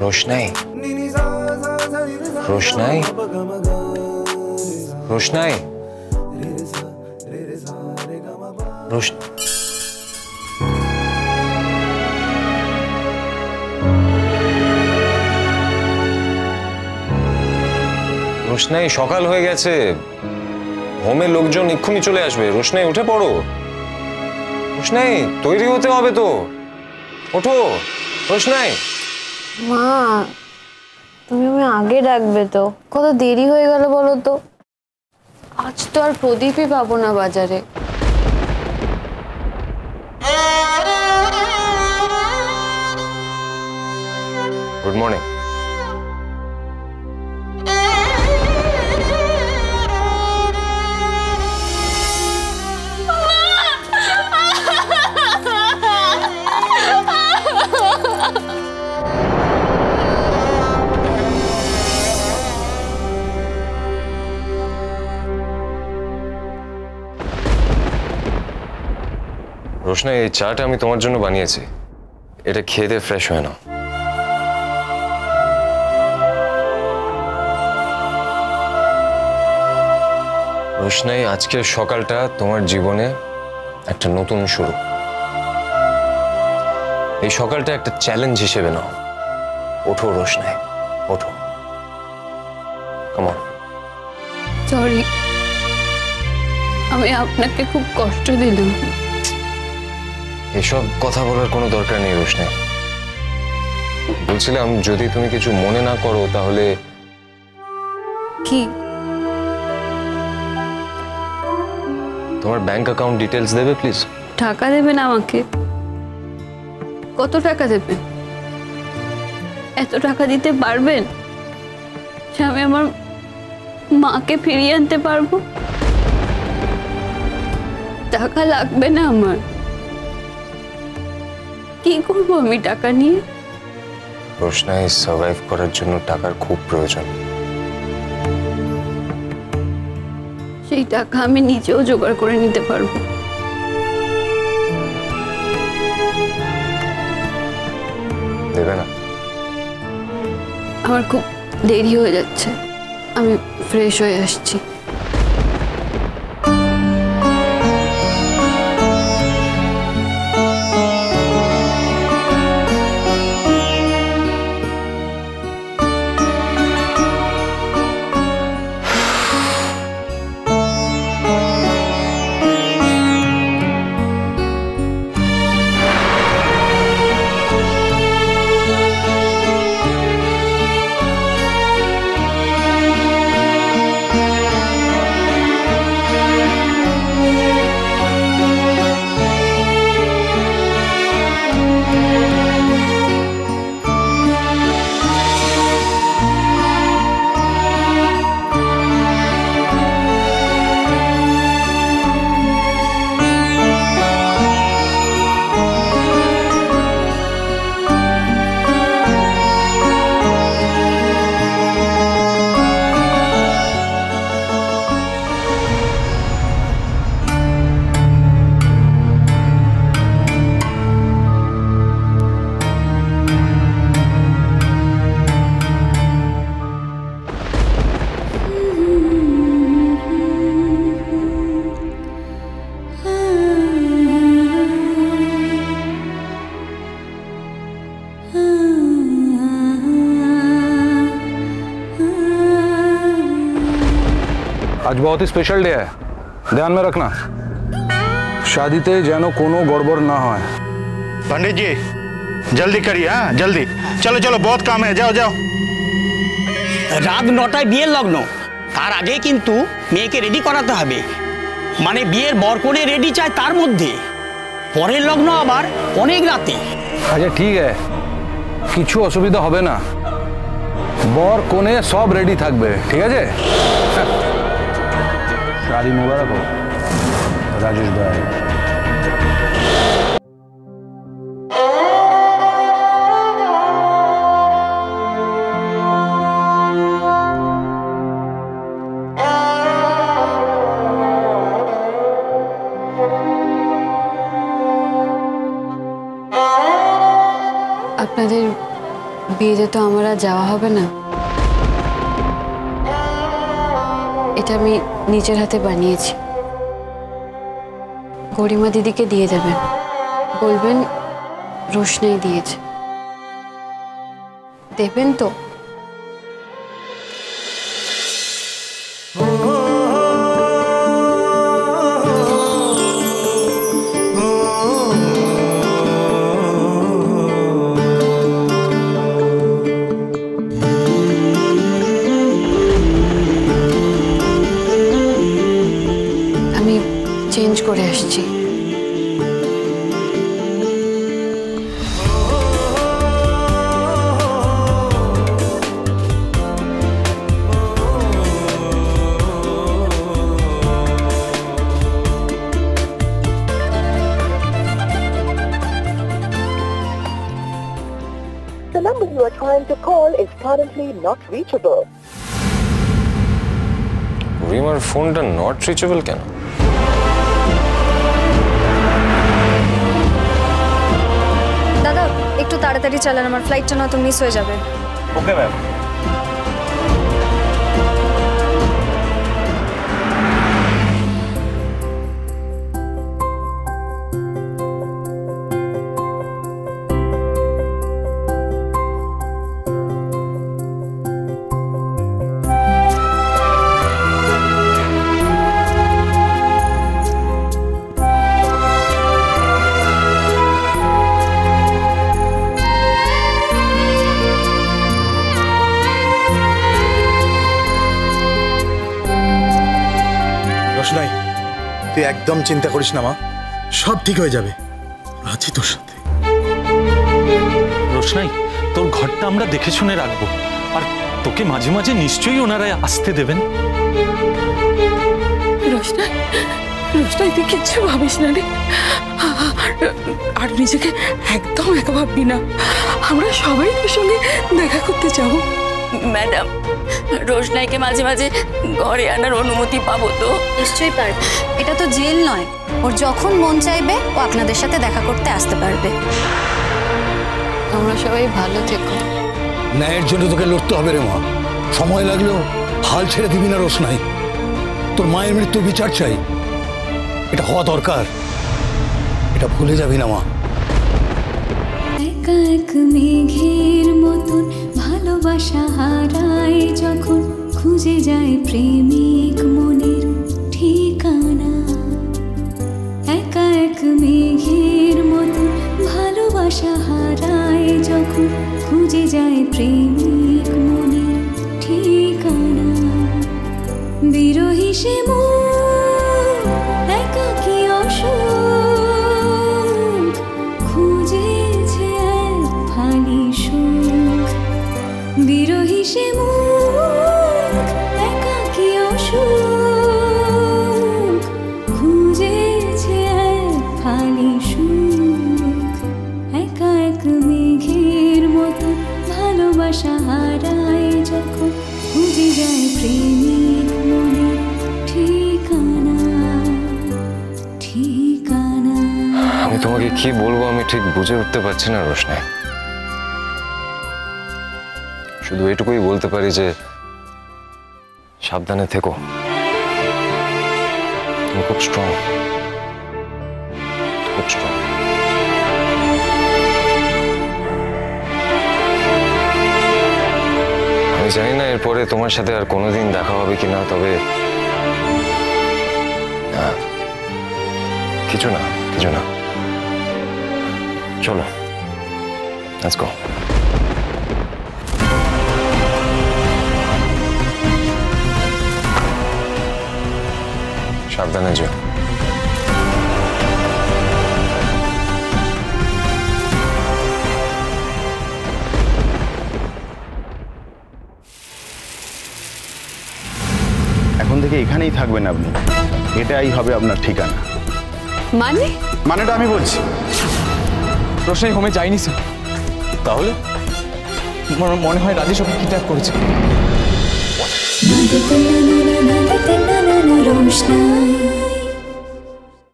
रोशनाई रोशनाई रोशनाई रोशनाई সকাল হয়ে গেছে হোমে লোকজন এক্ষুনি চলে আসবে रोशनाई উঠে পড়ো रोशनाई তৈরি হতে হবে তো ওঠো रोशनाई মা তুমি আমায় আগে ডাকবে তো কত দেরি হয়ে গেল বলো তো আজ তো আর প্রদীপই পাবো না বাজারে গুড মর্নিং रोशनाई এই চাটা আমি তোমার জন্য বানিয়েছি এটা খেয়ে দিয়ে ফ্রেশ হয়ে নাও रोशनाई আজকের সকালটা তোমার জীবনে একটা নতুন শুরু এই সকালটা একটা চ্যালেঞ্জ হিসেবে নাও ওঠো रोशनाई ওঠো কাম অন সরি আমি আপনাকে খুব কষ্ট দিলাম এসব কথা বলার কোনো দরকার নেই रोशनाई বলছিলাম যদি তুমি কিছু মনে না করো তাহলে কি তোমার ব্যাংক অ্যাকাউন্ট ডিটেইলস দেবে প্লিজ টাকা দেবেন আমাকে কত টাকা দেবেন এত টাকা দিতে পারবেন যে আমি আমার মাকে ফিরিয়ে আনতে পারবো টাকা লাগবে না আমার কি করবো আমি টাকা নিয়ে रोशनाई সার্ভাইভ করার জন্য টাকার খুব প্রয়োজন সেই টাকা আমি নিজেও জোগাড় করে নিতে পারবো দেবে না আমার খুব দেরি হয়ে যাচ্ছে আমি ফ্রেশ হয়ে আসছি आज बहुत ही स्पेशल डे है ध्यान में रखना शादीते जेनो कोनो गड़बड़ ना हो पंडित जी जल्दी करिए हाँ जल्दी चलो चलो बहुत काम है जाओ जाओ রাত ৯টায় বিয়ের লগ্ন তার আগে কিন্তু মেয়েকে রেডি করাতে হবে মানে বিয়ের বরকনে রেডি চাই তার মধ্যে পরের লগ্ন আবার অনেক রাতে अच्छा ठीक है किछु असुविधा হবে না बर कोने सब रेडी থাকবে ঠিক আছে शादी मुबारक हो राजेश भाई বিয়েতে তো আমার আর যাওয়া হবে না। এটা আমি নিজের হাতে বানিয়েছি। গরিমা দিদিকে দিয়ে দেবেন, বলবেন রোশনাই দিয়েছে। দেবেন তো? আমি চেঞ্জ করে আসছি। The number you are trying to call is currently not reachable. রিমার ফোনটা নট রিচেবল কেন? দাদা একটু তাড়াতাড়ি চালান, আমার ফ্লাইটটা না তো মিস হয়ে যাবে। Okay ma'am. রোশনাই, তুই একদম চিন্তা করিস না মা, সব ঠিক হয়ে যাবে। আছি তোর সাথে। রোশনাই, তোর ঘরটা আমরা দেখে শুনে রাখবো, আর তোকে মাঝে মাঝে নিশ্চয়ই ওনারা আসতে দেবেন। রোশনাই, রোশনাই তুই কিচ্ছু ভাবিস না রে, আর নিজেকে একদম একা ভাববি না। আমরা সবাই তোর সঙ্গে দেখা করতে যাব। ম্যাডাম, রোশনাইকে মাঝে মাঝে ঘরে আনার অনুমতি পাবো তো? নিশ্চয়ই পারবে, এটা তো জেল নয়। ওর যখন মন চাইবে ও আপনাদের সাথে দেখা করতে আসতে পারবে। তোমরা সবাই ভালো থেকো। ন্যায়ের জন্য তোকে লড়তে হবে রে মা, সময় লাগলেও হাল ছেড়ে দিবি না রোশনাই। তোর মায়ের মৃত্যুর বিচার চাই, এটা হওয়া দরকার, এটা ভুলে যাবি না মা। একা এক মেঘের মতন ভালোবাসা হারায় যখন, খুঁজে যায় প্রেমিক মনের ঠিকানা। একা এক মেঘের মতন ভালোবাসা হারায় যখন, খুঁজে যায় প্রেমিক মনের ঠিকানা। বিরহী সে মন একাকী অসুখ, খুঁজেছে এক ফালি সুখ। বিরহী সে মন একাকী অসুখ, খুঁজেছে এক ফালি সুখ। একা এক মেঘের মতো ভালোবাসা হারায় যখন, খুঁজে যায় প্রেমিক মনের ঠিকানা, ঠিকানা। আমি তোমাকে কি বলবো আমি ঠিক বুঝে উঠতে পারছি না রোশনাই। শুধু এটুকুই বলতে পারি যে সাবধানে থেকো, তুমি খুব স্ট্রং, খুব স্ট্রং। আমি জানি না এরপরে তোমার সাথে আর কোনোদিন দেখা হবে কিনা, তবে কিছু না, কিছু না। চলো, লেটস গো। সাবধানে যেও। এখন থেকে এখানেই থাকবেন আপনি, এটাই হবে আপনার ঠিকানা। মানেটা আমি বলছি। রোশনাই হোমে যায়নি স্যার। তাহলে মনে হয় রাজেশ ওকে কিডন্যাপ করেছে। রোশনাই।